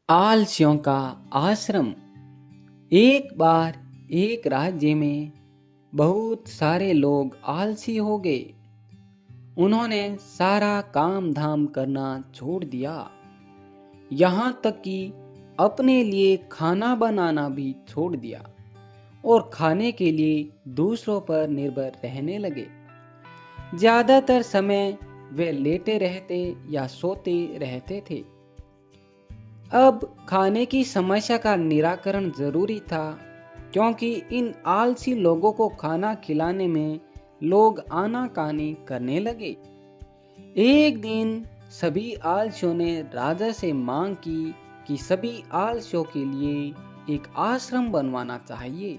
आलसियों का आश्रम। एक बार एक राज्य में बहुत सारे लोग आलसी हो गए। उन्होंने सारा काम धाम करना छोड़ दिया, यहाँ तक कि अपने लिए खाना बनाना भी छोड़ दिया और खाने के लिए दूसरों पर निर्भर रहने लगे। ज्यादातर समय वे लेटे रहते या सोते रहते थे। अब खाने की समस्या का निराकरण जरूरी था, क्योंकि इन आलसी लोगों को खाना खिलाने में लोग आनाकानी करने लगे। एक दिन सभी आलसियों ने राजा से मांग की कि सभी आलसियों के लिए एक आश्रम बनवाना चाहिए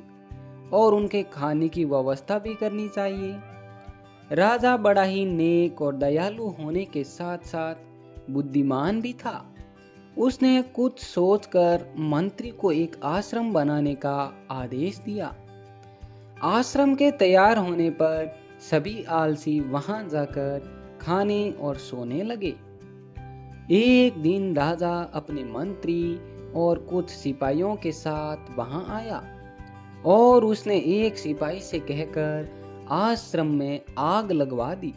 और उनके खाने की व्यवस्था भी करनी चाहिए। राजा बड़ा ही नेक और दयालु होने के साथ साथ बुद्धिमान भी था। उसने कुछ सोचकर मंत्री को एक आश्रम बनाने का आदेश दिया। आश्रम के तैयार होने पर सभी आलसी वहां जाकर खाने और सोने लगे। एक दिन राजा अपने मंत्री और कुछ सिपाहियों के साथ वहां आया और उसने एक सिपाही से कहकर आश्रम में आग लगवा दी।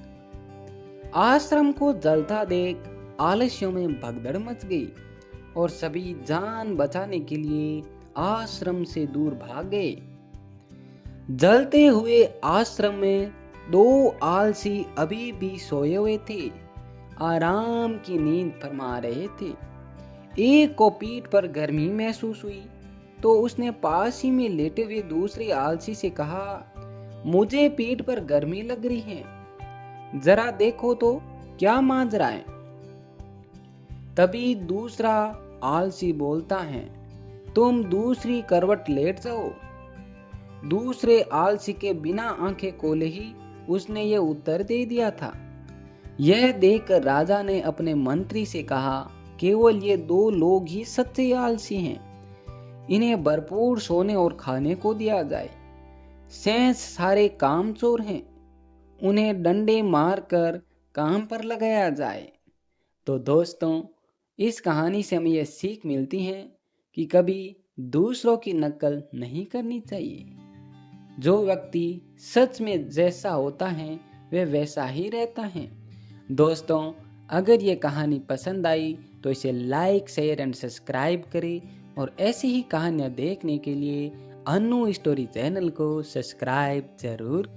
आश्रम को जलता देख आलस्यों में भगदड़ मच गई और सभी जान बचाने के लिए आश्रम से दूर भाग गए। जलते हुए आश्रम में दो आलसी अभी भी सोए हुए थे, आराम की नींद फरमा रहे थे। एक को पीठ पर गर्मी महसूस हुई तो उसने पास ही में लेटे हुए दूसरे आलसी से कहा, मुझे पीठ पर गर्मी लग रही है, जरा देखो तो क्या माजरा है। तभी दूसरा आलसी बोलता है, तुम दूसरी करवट लेट जाओ। दूसरे आलसी के बिना आंखें खोले ही उसने ये उत्तर दे दिया था। यह देखकर राजा ने अपने मंत्री से कहा, केवल ये दो लोग ही सच्चे आलसी हैं, इन्हें भरपूर सोने और खाने को दिया जाए। शेष सारे कामचोर हैं, उन्हें डंडे मारकर काम पर लगाया जाए। तो दोस्तों, इस कहानी से हमें यह सीख मिलती है कि कभी दूसरों की नकल नहीं करनी चाहिए। जो व्यक्ति सच में जैसा होता है वह वैसा ही रहता है। दोस्तों, अगर ये कहानी पसंद आई तो इसे लाइक, शेयर एंड सब्सक्राइब करें और ऐसी ही कहानियाँ देखने के लिए अन्नू स्टोरी चैनल को सब्सक्राइब जरूर